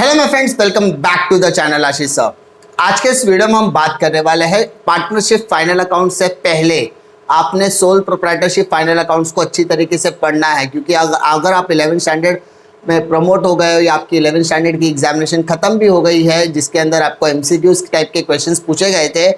Hello my friends, welcome back to the channel Ashish sir. आज के इस वीडियो में हम बात करने वाले हैं पार्टनरशिप फाइनल अकाउंट से पहले आपने सोल प्रोप्राइटरशिप फाइनल अकाउंट्स को अच्छी तरीके से पढ़ना है, क्योंकि अगर आप 11th स्टैंडर्ड में प्रमोट हो गए हो या आपकी 11th स्टैंडर्ड की एग्जामिनेशन खत्म भी हो गई है जिसके अंदर आपको एमसीक्यूज टाइप के क्वेश्चंस पूछे गए थे,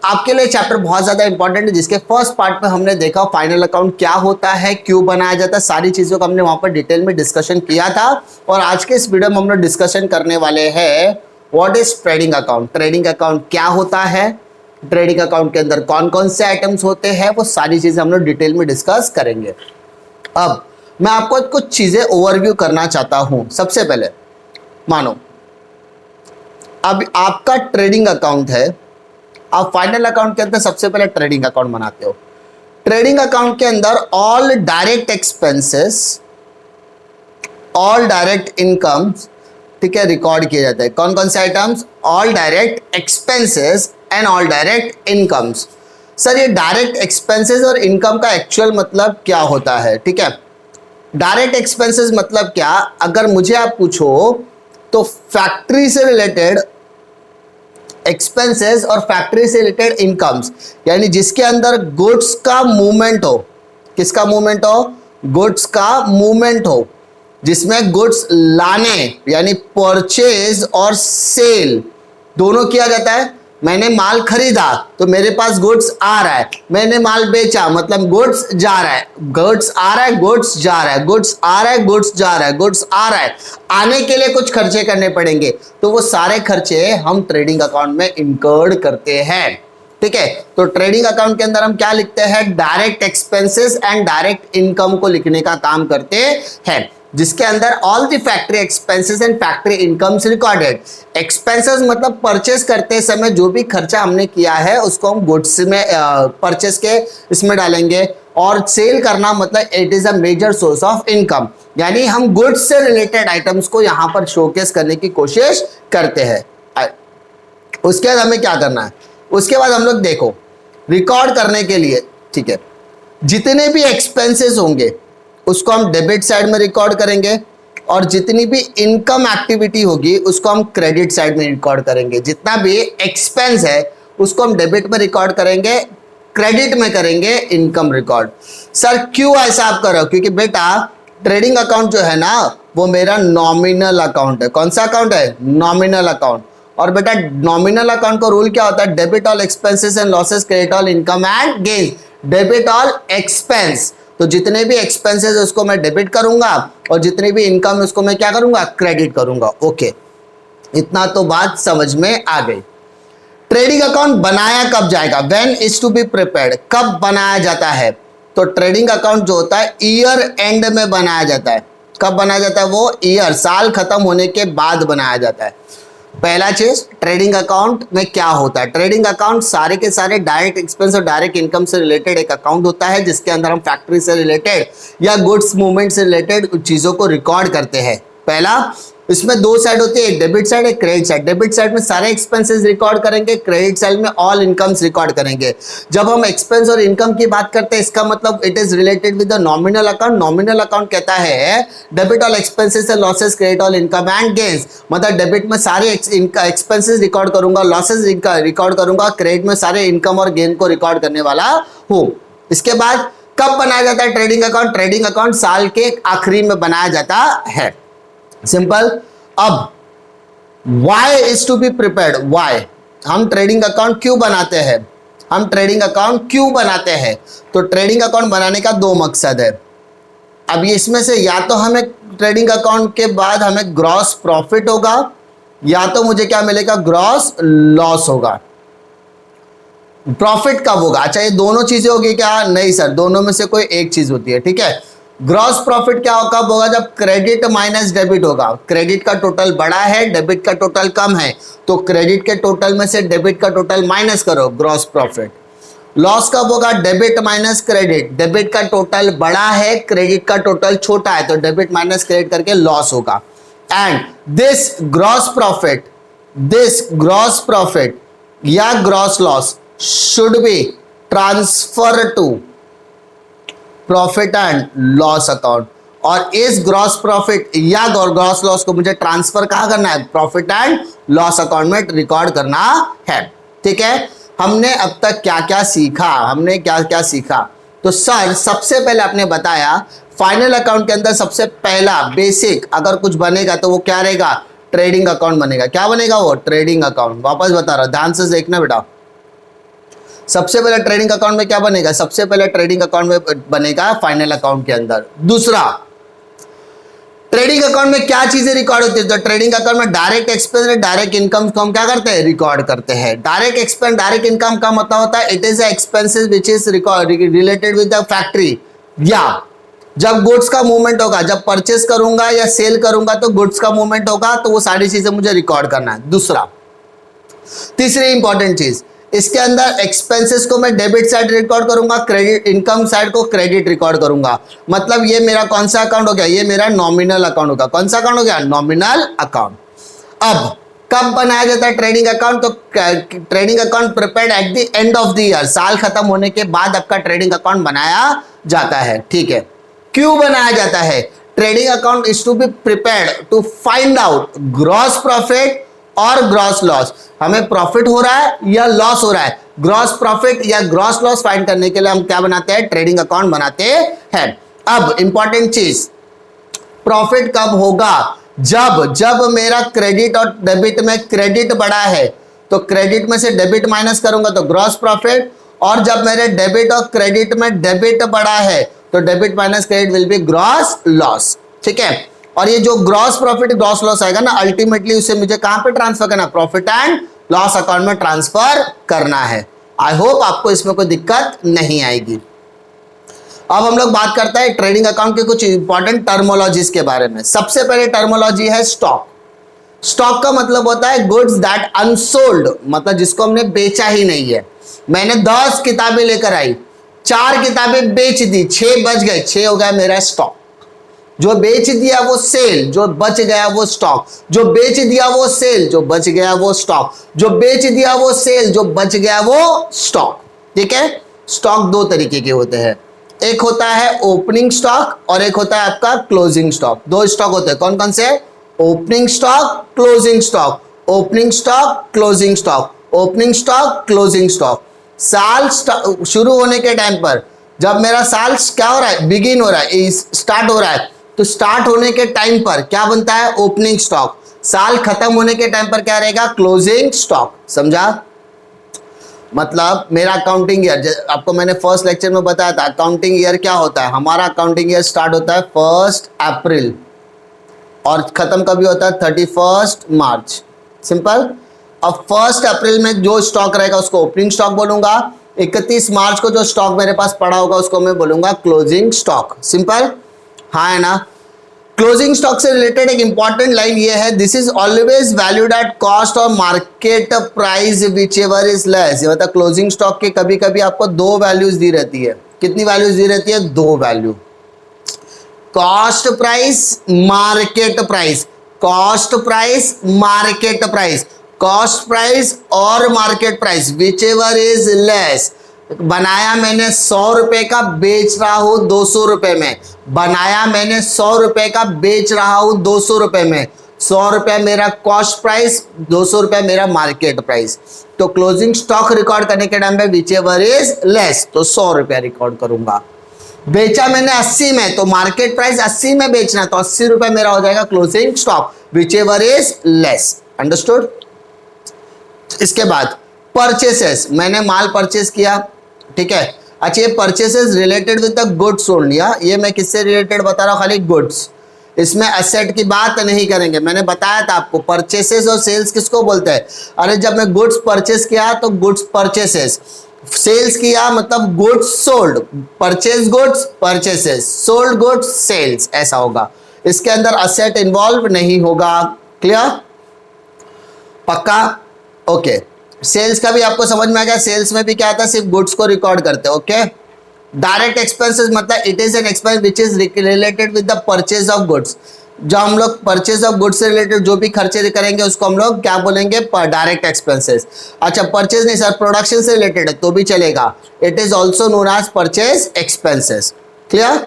आपके लिए चैप्टर बहुत ज्यादा इंपॉर्टेंट है। जिसके फर्स्ट पार्ट में हमने देखा फाइनल अकाउंट क्या होता है, क्यों बनाया जाता है, सारी चीजों को हमने वहां पर डिटेल में डिस्कशन किया था। और आज के इस वीडियो में हम लोग डिस्कशन करने वाले हैं what is trading account. Trading account क्या होता है, ट्रेडिंग अकाउंट के अंदर कौन कौन से आइटम्स होते हैं, वो सारी चीजें हम लोग डिटेल में डिस्कस करेंगे। अब मैं आपको कुछ चीजें ओवरव्यू करना चाहता हूं। सबसे पहले मानो अब आपका ट्रेडिंग अकाउंट है, आप फाइनल अकाउंट के अंदर सबसे पहले ट्रेडिंग अकाउंट बनाते हो। ट्रेडिंग अकाउंट के अंदर all direct expenses, all direct incomes, ठीक है, रिकॉर्ड किए जाते हैं। कौन कौन से items? All direct expenses and all direct incomes. Sir ये डायरेक्ट एक्सपेंसेस और इनकम का एक्चुअल मतलब क्या होता है? ठीक है, डायरेक्ट एक्सपेंसेस मतलब क्या, अगर मुझे आप पूछो तो फैक्ट्री से रिलेटेड एक्सपेंसेस और फैक्ट्री से रिलेटेड इनकम्स, यानी जिसके अंदर गुड्स का मूवमेंट हो। किसका मूवमेंट हो? गुड्स का मूवमेंट हो, जिसमें गुड्स लाने यानी परचेज और सेल दोनों किया जाता है। मैंने माल खरीदा तो मेरे पास गुड्स आ रहा है, मैंने माल बेचा मतलब गुड्स जा रहा है, गुड्स आ रहा है, गुड्स जा रहा है, गुड्स आ रहा है, गुड्स जा रहा है, गुड्स आ रहा है। आने के लिए कुछ खर्चे करने पड़ेंगे, तो वो सारे खर्चे हम ट्रेडिंग अकाउंट में इनकर्ड करते हैं। ठीक है, तो ट्रेडिंग अकाउंट के अंदर हम क्या लिखते हैं? Direct expenses and direct income को लिखने का काम करते हैं, जिसके अंदर all the factory expenses and factory incomes recorded. Expenses मतलब परचेस करते समय जो भी खर्चा हमने किया है उसको हम गुड्स में परचेस के इसमें डालेंगे। और सेल करना मतलब it is a major source of income, यानी हम गुड्स से रिलेटेड आइटम्स को यहां पर शोकेस करने की कोशिश करते हैं। उसके बाद हमें क्या करना है? उसके बाद हम लोग देखो रिकॉर्ड करने के लिए, ठीक है, जितने भी एक्सपेंसेस होंगे उसको हम डेबिट साइड में रिकॉर्ड करेंगे, और जितनी भी इनकम एक्टिविटी होगी उसको हम क्रेडिट साइड में रिकॉर्ड करेंगे। जितना भी एक्सपेंस है उसको हम डेबिट में रिकॉर्ड करेंगे, क्रेडिट में करेंगे इनकम रिकॉर्ड। सर क्यों ऐसा आप कर रहे हो? क्योंकि बेटा ट्रेडिंग अकाउंट जो है ना वो मेरा नॉमिनल अकाउंट है। कौन सा अकाउंट है? Nominal account. और बेटा नॉमिनल अकाउंट का रूल क्या होता है? Debit all expenses and losses, credit all income and gain. Debit all expense, तो जितने भी एक्सपेंसेस उसको मैं डेबिट करूंगा और जितनी भी इनकम उसको मैं क्या करूंगा? क्रेडिट करूंगा। ओके, इतना तो बात समझ में आ गई। ट्रेडिंग अकाउंट बनाया कब जाएगा? When is to be prepared, कब बनाया जाता है? तो ट्रेडिंग अकाउंट जो होता है ईयर एंड में बनाया जाता है। कब बनाया जाता है? वो ईयर, साल खत्म होने के बाद बनाया जाता है। पहला चीज, ट्रेडिंग अकाउंट में क्या होता है? ट्रेडिंग अकाउंट सारे के सारे डायरेक्ट एक्सपेंस और डायरेक्ट इनकम से रिलेटेड एक अकाउंट होता है, जिसके अंदर हम फैक्ट्री से रिलेटेड या गुड्स मूवमेंट से रिलेटेड चीजों को रिकॉर्ड करते हैं। पहला, इसमें दो साइड होती है, एक डेबिट साइड, एक क्रेडिट साइड। डेबिट साइड में सारे एक्सपेंसेस रिकॉर्ड करेंगे, क्रेडिट साइड में ऑल इनकम्स रिकॉर्ड करेंगे। जब हम एक्सपेंस और इनकम की बात करते हैं इसका मतलब it is related with the nominal account. Nominal account कहता है debit all expenses and losses, credit all income and gains. मतलब डेबिट में सारे एक्सपेंसेस रिकॉर्ड करूंगा, लॉसेस रिकॉर्ड करूंगा, क्रेडिट में सारे इनकम और गेन को रिकॉर्ड करने वाला हूं। इसके बाद कब बनाया जाता है ट्रेडिंग अकाउंट? ट्रेडिंग अकाउंट साल के आखिरी में बनाया जाता है। सिंपल। अब why is to be prepared, why हम ट्रेडिंग अकाउंट क्यों बनाते हैं? हम ट्रेडिंग अकाउंट क्यों बनाते हैं? तो ट्रेडिंग अकाउंट बनाने का दो मकसद है। अब इसमें से या तो हमें ट्रेडिंग अकाउंट के बाद हमें ग्रॉस प्रॉफिट होगा, या तो मुझे क्या मिलेगा? ग्रॉस लॉस होगा। प्रॉफिट कब होगा? अच्छा ये दोनों चीजें होगी क्या? नहीं सर, दोनों में से कोई एक चीज होती है। ठीक है, ग्रॉस प्रॉफिट क्या कब होगा? जब क्रेडिट माइनस डेबिट होगा। क्रेडिट का टोटल बड़ा है, डेबिट का टोटल कम है, तो क्रेडिट के टोटल में से डेबिट का टोटल माइनस करो, ग्रॉस प्रॉफिट। लॉस कब होगा? Debit minus credit. डेबिट का टोटल बड़ा है, क्रेडिट का टोटल छोटा है, तो डेबिट माइनस क्रेडिट करके लॉस होगा। एंड दिस ग्रॉस प्रॉफिट या gross loss should be transfer to profit and loss account, और इस ग्रॉस प्रॉफिट या ग्रॉस लॉस को मुझे ट्रांसफर कहाँ करना है, प्रॉफिट एंड लॉस अकाउंट में रिकॉर्ड करना है। ठीक है, हमने अब तक क्या क्या सीखा, हमने क्या क्या सीखा। तो सर सबसे पहले आपने बताया फाइनल अकाउंट के अंदर सबसे पहला बेसिक अगर कुछ बनेगा तो वो क्या रहेगा, ट्रेडिंग अकाउंट बनेगा। क्या बनेगा वो, ट्रेडिंग अकाउंट। वापस बता रहा हूं, ध्यान से देखना बेटा। सबसे पहले ट्रेडिंग अकाउंट में क्या बनेगा, सबसे पहले ट्रेडिंग अकाउंट में बनेगा फाइनल अकाउंट के अंदर। दूसरा, ट्रेडिंग अकाउंट में क्या चीजें रिकॉर्ड होती है, तो ट्रेडिंग अकाउंट में डायरेक्ट एक्सपेंस डायरेक्ट इनकम को हम क्या करते हैं, रिकॉर्ड करते हैं। डायरेक्ट एक्सपेंस डायरेक्ट इनकम का मतलब होता है it is expenses which is related with the factory, या जब गुड्स का मूवमेंट होगा, जब परचेस करूंगा या सेल करूंगा तो गुड्स का मूवमेंट होगा, तो वो सारी चीजें मुझे रिकॉर्ड करना है। दूसरा, तीसरी इंपॉर्टेंट चीज, इसके अंदर एक्सपेंसेस को मैं डेबिट साइड रिकॉर्ड करूंगा, क्रेडिट इनकम साइड को क्रेडिट रिकॉर्ड करूंगा। मतलब ये मेरा कौन सा अकाउंट हो गया, ये मेरा नॉमिनल अकाउंट होगा। कौन सा अकाउंट हो गया, नॉमिनल अकाउंट। अब कब बनाया जाता है ट्रेडिंग अकाउंट, तो trading account prepared at the end of the year, साल खत्म होने के बाद आपका ट्रेडिंग अकाउंट बनाया जाता है। ठीक है, क्यों बनाया जाता है, trading account is to be prepared to find out gross profit और ग्रॉस लॉस। हमें प्रॉफिट हो रहा है या लॉस हो रहा है, ग्रॉस प्रॉफिट या ग्रॉस लॉस फाइंड करने के लिए हम क्या बनाते हैं, ट्रेडिंग अकाउंट बनाते हैं। अब इंपॉर्टेंट चीज, प्रॉफिट कब होगा, जब मेरा क्रेडिट और डेबिट में क्रेडिट बढ़ा है तो क्रेडिट में से डेबिट माइनस करूंगा तो ग्रॉस प्रॉफिट, और जब मेरे डेबिट और क्रेडिट में डेबिट बढ़ा है तो debit minus credit will be gross loss. ठीक है, और ये जो ग्रॉस प्रॉफिट ग्रॉस लॉस आएगा ना, अल्टीमेटली उसे मुझे कहां पे ट्रांसफर करना है, प्रॉफिट एंड लॉस अकाउंट में ट्रांसफर करना है। आई होप आपको इसमें कोई दिक्कत नहीं आएगी। अब हम लोग बात करते हैं ट्रेडिंग अकाउंट के कुछ इंपॉर्टेंट टर्मोलॉजीज के बारे में। सबसे पहले टर्मोलॉजी है स्टॉक। स्टॉक का मतलब होता है गुड्स दैट अनसोल्ड, मतलब जिसको हमने बेचा ही नहीं है। मैंने 10 किताबें लेकर आई, 4 किताबें बेच दी, 6 बच गए, 6 हो गया मेरा स्टॉक। जो बेच दिया वो सेल, जो बच गया वो स्टॉक, जो बेच दिया वो सेल, जो बच गया वो स्टॉक, जो बेच दिया वो सेल, जो बच गया वो स्टॉक। ठीक है, स्टॉक 2 तरीके के होते हैं, एक होता है ओपनिंग स्टॉक और एक होता है आपका क्लोजिंग स्टॉक। 2 स्टॉक होते हैं, कौन कौन से, opening stock, closing stock, opening stock, closing stock, opening stock, closing stock. साल शुरू होने के टाइम पर, जब मेरा साल क्या हो रहा है, बिगिन हो रहा है, स्टार्ट हो रहा है, तो स्टार्ट होने के टाइम पर क्या बनता है, ओपनिंग स्टॉक। साल खत्म होने के टाइम पर क्या रहेगा, क्लोजिंग स्टॉक। समझा, मतलब मेरा अकाउंटिंग ईयर, आपको मैंने फर्स्ट लेक्चर में बताया था अकाउंटिंग ईयर क्या होता है। हमारा अकाउंटिंग ईयर स्टार्ट होता है 1 अप्रैल और खत्म कभी होता है 31 मार्च। सिंपल। अब 1 अप्रैल में जो स्टॉक रहेगा उसको ओपनिंग स्टॉक बोलूंगा, 31 मार्च को जो स्टॉक मेरे पास पड़ा होगा उसको मैं बोलूंगा क्लोजिंग स्टॉक। सिंपल, हाँ है ना। क्लोजिंग स्टॉक से रिलेटेड एक इंपॉर्टेंट लाइन ये है, this is always valued at cost और market price whichever is less. ये मतलब क्लोजिंग स्टॉक के कभी कभी आपको 2 वैल्यूज दी रहती है। कितनी वैल्यूज दी रहती है, 2 value, cost price, market price, cost price, market price, cost price और market price whichever is less. बनाया मैंने 100 रुपए का, बेच रहा हूं 200 रुपए में, बनाया मैंने 100 रुपए का, बेच रहा हूं 200 रुपए में। 100 रुपया मेरा कॉस्ट प्राइस, 200 रुपया मेरा मार्केट प्राइस। तो क्लोजिंग स्टॉक रिकॉर्ड करने के टाइम पे विच एवर इज लेस, तो 100 रुपया रिकॉर्ड करूंगा। बेचा मैंने 80 में, तो मार्केट प्राइस 80 में बेचना, तो 80 रुपया मेरा हो जाएगा closing stock which ever is less. Understood. इसके बाद परचेसेस, मैंने माल परचेस किया, ठीक है। अच्छा, ये purchases related with the goods only. ये मैं किससे रिलेटेड बता रहा हूँ, खाली गुड्स, इसमें एसेट की बात नहीं करेंगे। मैंने बताया था आपको परचेसेस और सेल्स किसको बोलते हैं। अरे जब मैं गुड्स परचेस किया तो गुड्स परचेसेस, सेल्स किया मतलब goods sold, purchase goods purchases, sold goods sales, ऐसा होगा। इसके अंदर एसेट इन्वॉल्व नहीं होगा। क्लियर, पक्का, ओके। सेल्स का भी आपको समझ में आ गया, सेल्स में भी क्या आता है, सिर्फ गुड्स को रिकॉर्ड करते हैं। ओके। डायरेक्ट एक्सपेंसेस मतलब it is an expense which is related with the purchase of goods. जो हम लोग परचेज ऑफ गुड्स से रिलेटेड जो भी खर्चे करेंगे उसको हम लोग क्या बोलेंगे, डायरेक्ट एक्सपेंसेस। अच्छा, परचेज नहीं सर, प्रोडक्शन से रिलेटेड है तो भी चलेगा, it is also known as purchase expenses. Clear.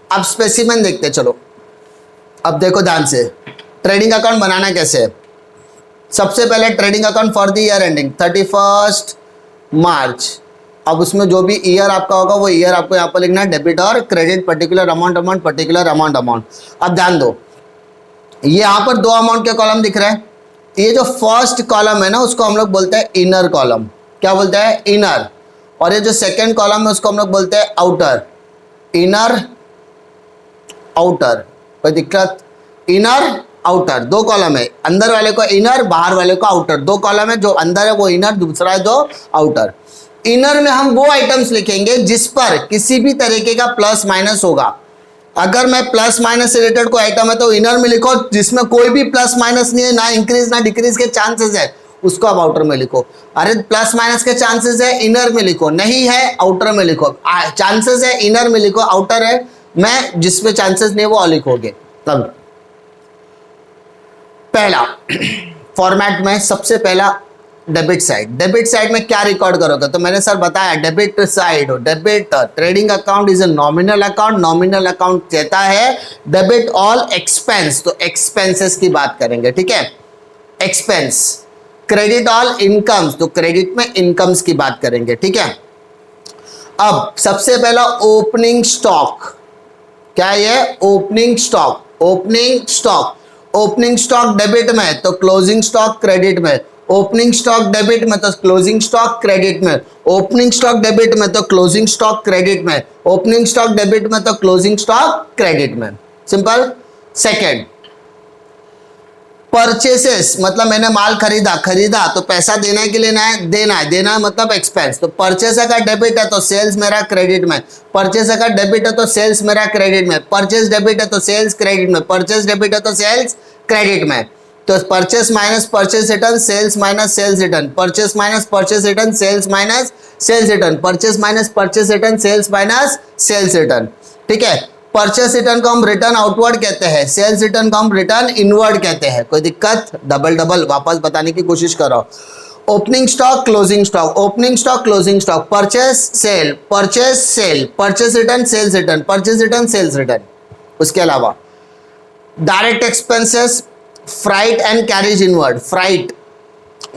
अब स्पेसिमेन देखते चलो। अब देखो ध्यान से, ट्रेडिंग अकाउंट बनाना कैसे है। सबसे पहले trading account for the year ending 31 मार्च। अब उसमें जो भी ईयर आपका होगा वो ईयर आपको यहाँ पर लिखना है, डेबिट और credit, particular amount particular amount. अब ध्यान दो, ये यहाँ पर दो अमाउंट के कॉलम दिख रहे हैं। ये जो फर्स्ट कॉलम है ना उसको हम लोग बोलते हैं इनर कॉलम। क्या बोलते हैं? इनर। और ये जो सेकेंड कॉलम है उसको हम लोग बोलते हैं आउटर। इनर आउटर, कोई दिक्कत? इनर आउटर, दो कॉलम है, अंदर वाले को इनर, बाहर वाले को आउटर। दो कॉलम है, जो अंदर है वो इनर, दूसरा है जो आउटर। इनर में हम वो आइटम्स लिखेंगे जिस पर किसी भी तरीके का प्लस माइनस होगा। अगर मैं प्लस माइनस से रिलेटेड कोई आइटम है तो इनर में लिखो, जिसमें कोई भी प्लस माइनस नहीं है, ना इंक्रीज ना डिक्रीज के चांसेस है, उसको आप आउटर में लिखो। अरे प्लस माइनस के चांसेस है, इनर में लिखो, नहीं है आउटर में लिखो। चांसेस है इनर में लिखो, आउटर है मैं जिसमें चांसेस नहीं वो लिखोगे। तब पहला फॉर्मेट में सबसे पहला डेबिट साइड। डेबिट साइड में क्या रिकॉर्ड करोगे? तो मैंने सर बताया debit side, debit trading account is a nominal account. Nominal account कहता है डेबिट ऑल एक्सपेंस, तो एक्सपेंसेस की बात करेंगे, ठीक है, एक्सपेंस। क्रेडिट ऑल इनकम्स, तो क्रेडिट में इनकम्स की बात करेंगे, ठीक है। अब सबसे पहला ओपनिंग स्टॉक, क्या है? Opening stock. Opening stock, opening stock debit में तो क्लोजिंग स्टॉक क्रेडिट में। ओपनिंग स्टॉक डेबिट में तो क्लोजिंग स्टॉक क्रेडिट में। ओपनिंग स्टॉक डेबिट में तो क्लोजिंग स्टॉक क्रेडिट में। ओपनिंग स्टॉक डेबिट में तो क्लोजिंग स्टॉक क्रेडिट में। सिंपल। सेकेंड, परचेसेस, मतलब मैंने माल खरीदा तो पैसा देने के लिए देना मतलब एक्सपेंस। तो परचेस अगर डेबिट है तो सेल्स मेरा क्रेडिट में। परचेस अगर डेबिट है तो सेल्स मेरा क्रेडिट में। परचेस डेबिट है तो सेल्स क्रेडिट में। परचेस डेबिट है तो सेल्स क्रेडिट में। तो purchase minus purchase return, sales minus sales return. Purchase minus purchase return, sales minus sales return. Purchase minus purchase return, sales minus sales return, ठीक है। Purchase return को हम return outward कहते हैं, सेल्स रिटर्न को हम रिटर्न इनवर्ड कहते हैं। कोई दिक्कत? डबल वापस बताने की कोशिश करो। Opening stock closing stock, opening stock closing stock, purchase sale, purchase return sales return, purchase return sales return. उसके अलावा direct expenses, freight and carriage inward. Freight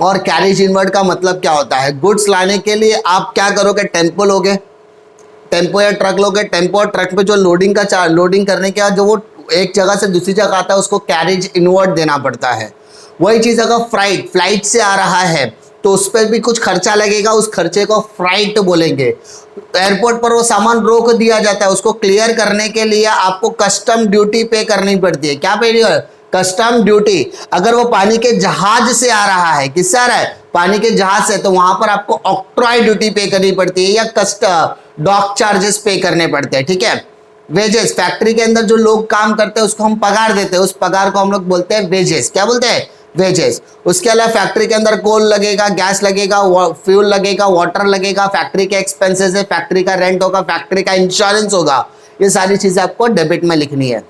और कैरेज इनवर्ड का मतलब क्या होता है? गुड्स लाने के लिए आप क्या करोगे? टेम्पो लोगे, टेम्पो या ट्रक लोगे। टेम्पो और ट्रक पे जो लोडिंग करने के बाद जो वो एक जगह से दूसरी जगह आता है उसको कैरेज इनवर्ड देना पड़ता है। वही चीज़ अगर फ्लाइट से आ रहा है तो उस पर भी कुछ खर्चा लगेगा, उस खर्चे को फ्राइट बोलेंगे। एयरपोर्ट पर वो सामान रोक दिया जाता है, उसको क्लियर करने के लिए आपको कस्टम ड्यूटी पे करनी पड़ती है। क्या पे? Custom duty. अगर वो पानी के जहाज से आ रहा है, किससे आ रहा है? पानी के जहाज से, तो वहां पर आपको ऑक्ट्रॉय ड्यूटी पे करनी पड़ती है या डॉक चार्जेस पे करने पड़ते हैं, ठीक है। वेजेस, फैक्ट्री के अंदर जो लोग काम करते हैं उसको हम पगार देते हैं, उस पगार को हम लोग बोलते हैं वेजेस। क्या बोलते हैं? वेजेस। उसके अलावा फैक्ट्री के अंदर कोल लगेगा, गैस लगेगा, फ्यूल लगेगा, वाटर लगेगा, फैक्ट्री के एक्सपेंसेस है, फैक्ट्री का रेंट होगा, फैक्ट्री का इंश्योरेंस होगा। ये सारी चीजें आपको डेबिट में लिखनी है।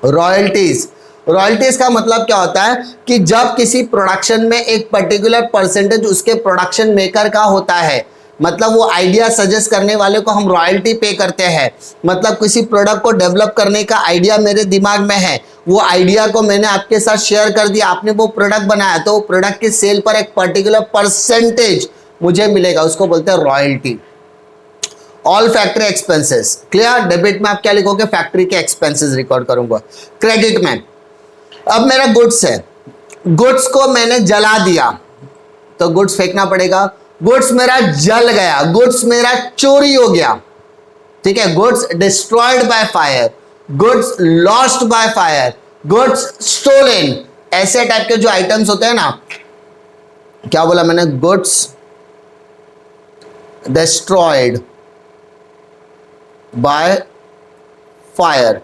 रॉयल्टीज, रॉयल्टीज का मतलब क्या होता है कि जब किसी प्रोडक्शन में एक पर्टिकुलर परसेंटेज उसके प्रोडक्शन मेकर का होता है, मतलब वो आइडिया सजेस्ट करने वाले को हम रॉयल्टी पे करते हैं। मतलब किसी प्रोडक्ट को डेवलप करने का आइडिया मेरे दिमाग में है, वो आइडिया को मैंने आपके साथ शेयर कर दिया, आपने वो प्रोडक्ट बनाया, तो प्रोडक्ट की सेल पर एक पर्टिकुलर परसेंटेज मुझे मिलेगा, उसको बोलते हैं royalty. All factory expenses, clear. Debit में आप क्या लिखोगे? फैक्ट्री के एक्सपेंसेस रिकॉर्ड करूंगा। क्रेडिट में अब मेरा गुड्स है, गुड्स को मैंने जला दिया तो गुड्स फेंकना पड़ेगा। गुड्स मेरा जल गया, गुड्स मेरा चोरी हो गया, ठीक है। Goods destroyed by fire, goods lost by fire, goods stolen, ऐसे टाइप के जो आइटम्स होते हैं ना, क्या बोला मैंने? गुड्स डिस्ट्रॉयड बाय फायर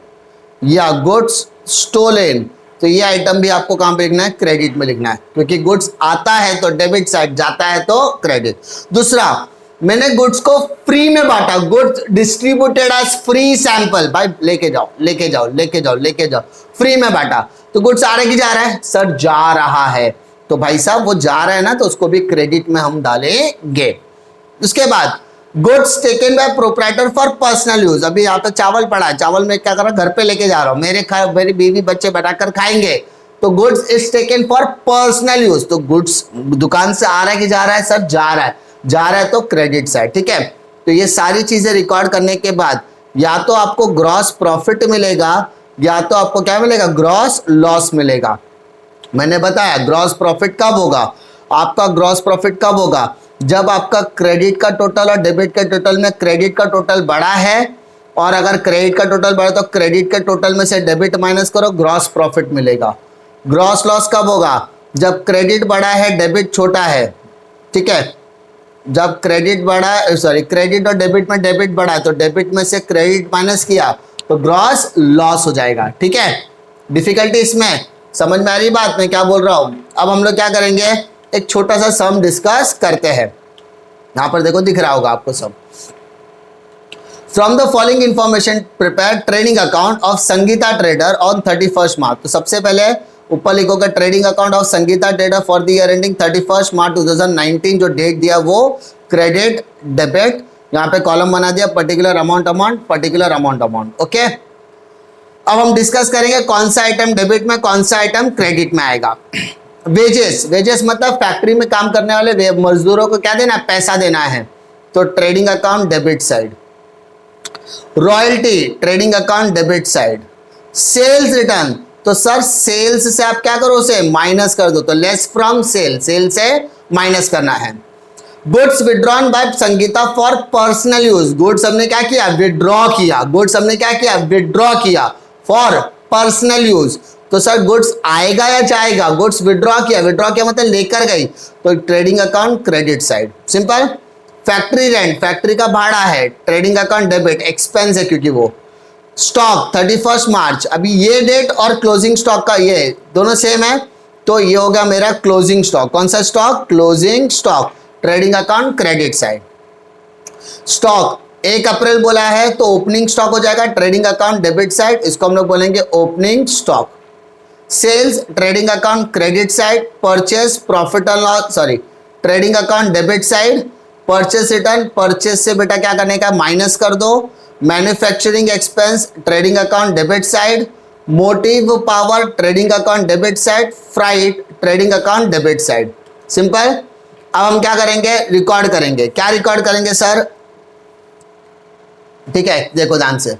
या गुड्स स्टोलन, तो ये आइटम भी आपको कहां पे लिखना है? क्रेडिट में लिखना है, क्योंकि गुड्स आता है तो डेबिट साइड, जाता है तो क्रेडिट। दूसरा, मैंने गुड्स को फ्री में बांटा, goods distributed as free sample, भाई लेके जाओ लेके जाओ लेके जाओ लेके जाओ, फ्री में बांटा। तो गुड्स आ रहा है कि जा रहा है? सर जा रहा है, तो भाई साहब वो जा रहा है ना, तो उसको भी क्रेडिट में हम डालेंगे। उसके बाद goods taken by proprietor for personal use, अभी यहाँ पे चावल पड़ा है, चावल में क्या कर रहा हूँ, घर पे लेके जा रहा हूँ, मेरी बीवी बच्चे बनाकर खाएंगे, तो goods is taken for personal use. तो गुड्स दुकान से आ रहा है कि जा रहा है सर, जा रहा है, जा रहा है तो क्रेडिट साइड, ठीक है। तो ये सारी चीजें रिकॉर्ड करने के बाद या तो आपको ग्रॉस प्रॉफिट मिलेगा या तो आपको क्या मिलेगा, ग्रॉस लॉस मिलेगा। मैंने बताया ग्रॉस प्रॉफिट कब होगा, आपका ग्रॉस प्रॉफिट कब होगा, जब आपका क्रेडिट का टोटल और डेबिट के टोटल में क्रेडिट का टोटल बड़ा है, और अगर क्रेडिट का टोटल बड़ा तो क्रेडिट के टोटल में से डेबिट माइनस करो, ग्रॉस प्रॉफिट मिलेगा। ग्रॉस लॉस कब होगा, जब क्रेडिट बड़ा है डेबिट छोटा है, ठीक है। जब क्रेडिट बड़ा है, सॉरी क्रेडिट और डेबिट में डेबिट बड़ा है तो डेबिट में से क्रेडिट माइनस किया तो ग्रॉस लॉस हो जाएगा, ठीक है। डिफिकल्टी इसमें समझ में आ रही बात मैं क्या बोल रहा हूं। अब हम लोग क्या करेंगे, एक छोटा सा सम डिस्कस करते हैं। यहां पर देखो दिख रहा होगा आपको सब। From the following information prepare trading account of Sangeeta trader on 31 मार्च। तो सबसे पहले ऊपर लिखोगे trading account of Sangeeta trader for the year ending 31 मार्च 2019, जो डेट दिया वो क्रेडिट डेबिट, यहाँ पे कॉलम बना दिया particular amount amount particular amount amount, okay. अब हम डिस्कस करेंगे कौन सा आइटम डेबिट में कौन सा आइटम क्रेडिट में आएगा। वेजेस, वेजेस मतलब फैक्ट्री में काम करने वाले मजदूरों को क्या देना है, पैसा देना है, तो trading account debit side. Royalty trading account debit side. Sales return, तो सर सेल्स से आप क्या करो, उसे माइनस कर दो, तो लेस फ्रॉम सेल, सेल से माइनस करना है। Goods withdrawn by Sangeeta for personal use, goods हमने क्या किया, विड्रॉ किया, गुड्स हमने क्या किया, विड्रॉ किया फॉर पर्सनल यूज। तो सर गुड्स आएगा या जाएगा, गुड्स विड्रॉ किया, विड्रॉ किया मतलब लेकर गई, तो trading account credit side, simple. Factory rent, factory का भाड़ा है, ट्रेडिंग अकाउंट डेबिट, एक्सपेंस है क्योंकि वो। स्टॉक 31 मार्च, अभी ये डेट और क्लोजिंग स्टॉक का ये दोनों सेम है, तो ये हो गया मेरा क्लोजिंग स्टॉक। कौन सा stock, closing stock, trading account credit side. Stock 1 अप्रैल बोला है तो ओपनिंग स्टॉक हो जाएगा, ट्रेडिंग अकाउंट डेबिट साइड, इसको हम लोग बोलेंगे opening stock. Sales trading account credit side, purchase profit and loss, sorry trading account debit side. Purchase return, purchase से बेटा क्या करने का, माइनस कर दो। Manufacturing expense trading account debit side. Motive power trading account debit side. Freight trading account debit side, simple. अब हम क्या करेंगे, रिकॉर्ड करेंगे। क्या रिकॉर्ड करेंगे सर, ठीक है देखो ध्यान से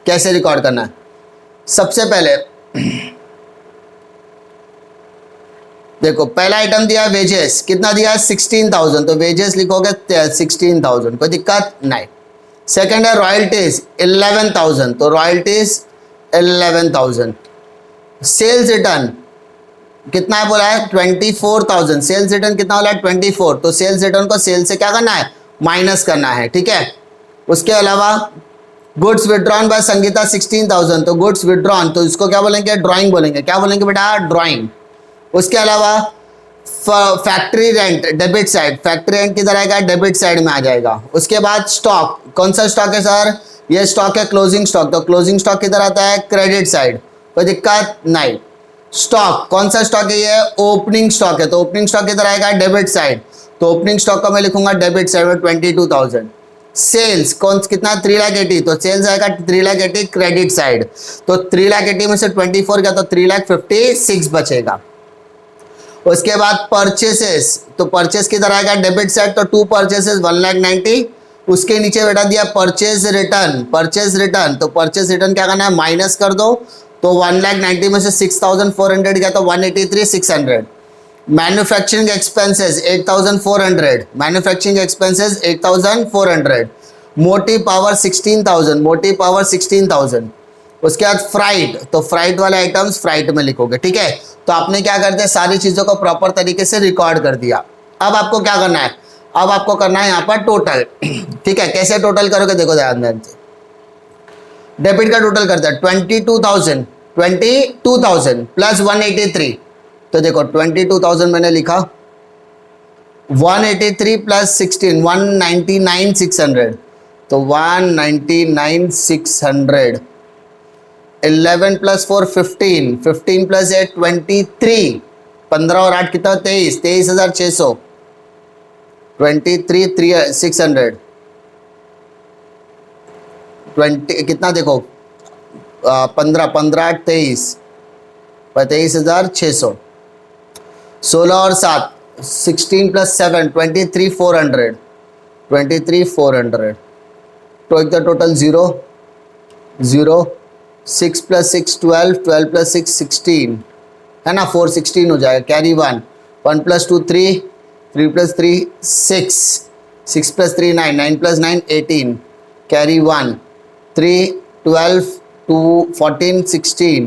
कैसे रिकॉर्ड करना है। सबसे पहले देखो पहला आइटम दिया है वेजेस, कितना दिया है 16,000, तो वेजेस लिखोगे 16,000, कोई दिक्कत नहीं। सेकंड है रॉयल्टीज 11,000, तो रॉयल्टीज 11,000। सेल्स रिटर्न कितना है बोला है 24,000, सेल्स रिटर्न कितना बोला है 24, तो सेल्स रिटर्न को सेल से क्या करना है, माइनस करना है, ठीक है। उसके अलावा गुड्स विड्रॉन बाय संगीता 16,000, तो गुड्स विड्रॉन, तो इसको क्या बोलेंगे, ड्राइंग बोलेंगे, क्या बोलेंगे बेटा, ड्राइंग। उसके अलावा factory rent debit side, factory rent किधर आएगा, डेबिट साइड में आ जाएगा। उसके बाद स्टॉक, कौन सा स्टॉक है सर, ये स्टॉक है क्लोजिंग स्टॉक, तो क्लोजिंग स्टॉक किधर आता है, क्रेडिट साइड, कोई दिक्कत नहीं। स्टॉक कौन सा स्टॉक है, ये ओपनिंग स्टॉक है, तो ओपनिंग स्टॉक किधर आएगा, डेबिट साइड, तो ओपनिंग स्टॉक का मैं लिखूंगा डेबिट साइड में 22,000। सेल्स कौन कितना 3,80,000, तो सेल्स आएगा 3,80,000 क्रेडिट साइड, तो 3,80,000 में से 24 गया तो 3,56,000 बचेगा। उसके बाद परचेसेस, तो परचेस किधर आएगा, डेबिट साइड, तो 2 परचेसेस 1,90,000। उसके नीचे बेटा दिया परचेज रिटर्न, परचेज रिटर्न, तो परचेज रिटर्न क्या करना है, माइनस कर दो, तो 1,90,000 में से 6,400 गया तो 183,600। Manufacturing expenses 8,400, manufacturing expenses 8,400। Motive power 16,000, motive power 16,000। उसके बाद फ्राइट, तो फ्राइट वाले आइटम्स फ्राइट में लिखोगे, ठीक है। तो आपने क्या कर दिया, सारी चीज़ों को प्रॉपर तरीके से रिकॉर्ड कर दिया। अब आपको क्या करना है, अब आपको करना है यहाँ पर टोटल, ठीक है। कैसे टोटल करोगे, देखो ध्यान से। डेबिट का टोटल करते हैं 22,000 प्लस 183, तो देखो 22,000 मैंने लिखा, 183 प्लस 16 199,600, तो 199,600। 11 प्लस 4 15, 15 प्लस 8 23, 15 और 8 कितना 23, 23,600, 23,600। 20 कितना देखो 15 23 23,600, 16 और 7 16 + 7 23,400 23,400, तो एक टोटल 0 0 6 + 6 12 12 + 6 16 है ना, 4 16 हो जाएगा, कैरी 1 1 + 2 3 3 + 3 6 6 + 3 9 9 + 9 18, कैरी 1 3 12 2 14 16,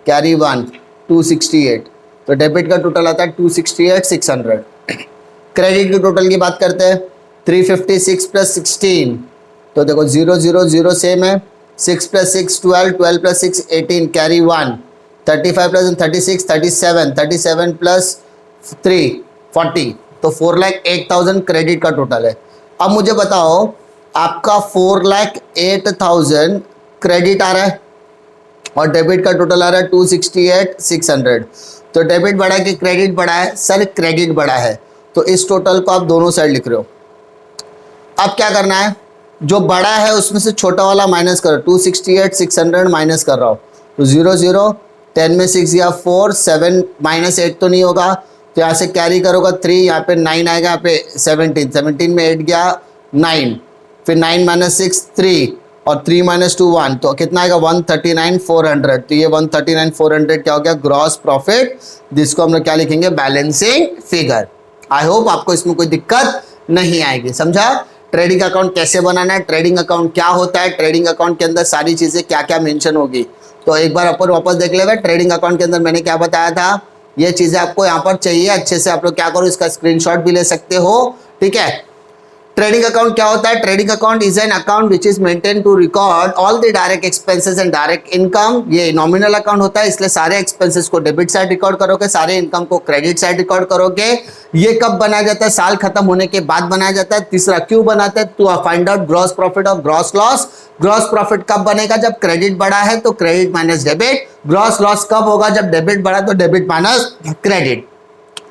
कैरी 1 268, तो डेबिट का टोटल आता है 268 600। क्रेडिट के टोटल की बात करते हैं 356 + 16, तो देखो 0 0 0 सेम है, 6 + 6 12 12 + 6 18, कैरी 1 35 + 36 37 37 + 3 40, तो 4,08,000 क्रेडिट का टोटल है। अब मुझे बताओ आपका 4,08,000 क्रेडिट आ रहा है और डेबिट का टोटल आ रहा है 268 600, तो डेबिट बढ़ा है कि क्रेडिट बढ़ा है? सर क्रेडिट बढ़ा है, तो इस टोटल को आप दोनों साइड लिख रहे हो। अब क्या करना है, जो बड़ा है उसमें से छोटा वाला माइनस करो, 268 600 माइनस कर रहा हूँ, तो 0 0 10 में 6 या 4 7 -8 तो नहीं होगा, तो यहाँ से कैरी करोगा 3, यहाँ पे 9 आएगा, यहाँ पे 17 17 में 8 गया 9, फिर 9 - 6 3 और 3 - 2 1, तो कितना आएगा 139,400, तो ये 139,400 क्या हो गया ग्रॉस प्रॉफिट, जिसको हम लोग क्या लिखेंगे बैलेंसिंग फिगर। आई होप आपको इसमें कोई दिक्कत नहीं आएगी, समझा? ट्रेडिंग अकाउंट कैसे बनाना है, ट्रेडिंग अकाउंट क्या होता है, ट्रेडिंग अकाउंट के अंदर सारी चीजें क्या क्या मेंशन होगी, तो एक बार अपन वापस देख लेगा। ट्रेडिंग अकाउंट के अंदर मैंने क्या बताया था, ये चीजें आपको यहाँ पर चाहिए अच्छे से, आप लोग क्या करो इसका स्क्रीनशॉट भी ले सकते हो, ठीक है। ट्रेडिंग अकाउंट क्या होता है, trading account is an account which is maintain to record all the direct expenses and direct income. ये नॉमिनल अकाउंट होता है, इसलिए सारे एक्सपेंसेस को डेबिट साइड रिकॉर्ड करोगे, सारे इनकम को क्रेडिट साइड रिकॉर्ड करोगे। ये कब बनाया जाता है, साल खत्म होने के बाद बनाया जाता है। तीसरा क्यों बनाते हैं, to find out gross profit और ग्रॉस लॉस। ग्रॉस प्रॉफिट कब बनेगा, जब क्रेडिट बढ़ा है तो credit minus debit. Gross loss कब होगा, जब डेबिट बढ़ा तो डेबिट माइनस क्रेडिट।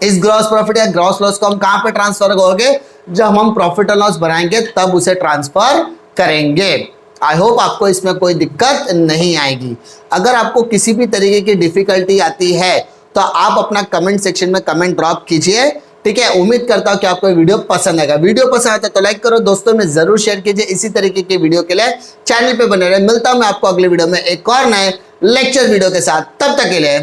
इस ग्रॉस प्रॉफिट या ग्रॉस लॉस को हम कहां पे ट्रांसफर करोगे, जब हम प्रॉफिट और लॉस बनाएंगे तब उसे ट्रांसफर करेंगे। आई होप आपको इसमें कोई दिक्कत नहीं आएगी। अगर आपको किसी भी तरीके की डिफिकल्टी आती है तो आप अपना कमेंट सेक्शन में कमेंट ड्रॉप कीजिए, ठीक है। उम्मीद करता हूं कि आपको वीडियो पसंद आएगा। वीडियो पसंद आता तो लाइक करो, दोस्तों में जरूर शेयर कीजिए। इसी तरीके के वीडियो के लिए चैनल पे बने रहे। मिलता हूं मैं आपको अगले वीडियो में एक और नए लेक्चर वीडियो के साथ, तब तक के लिए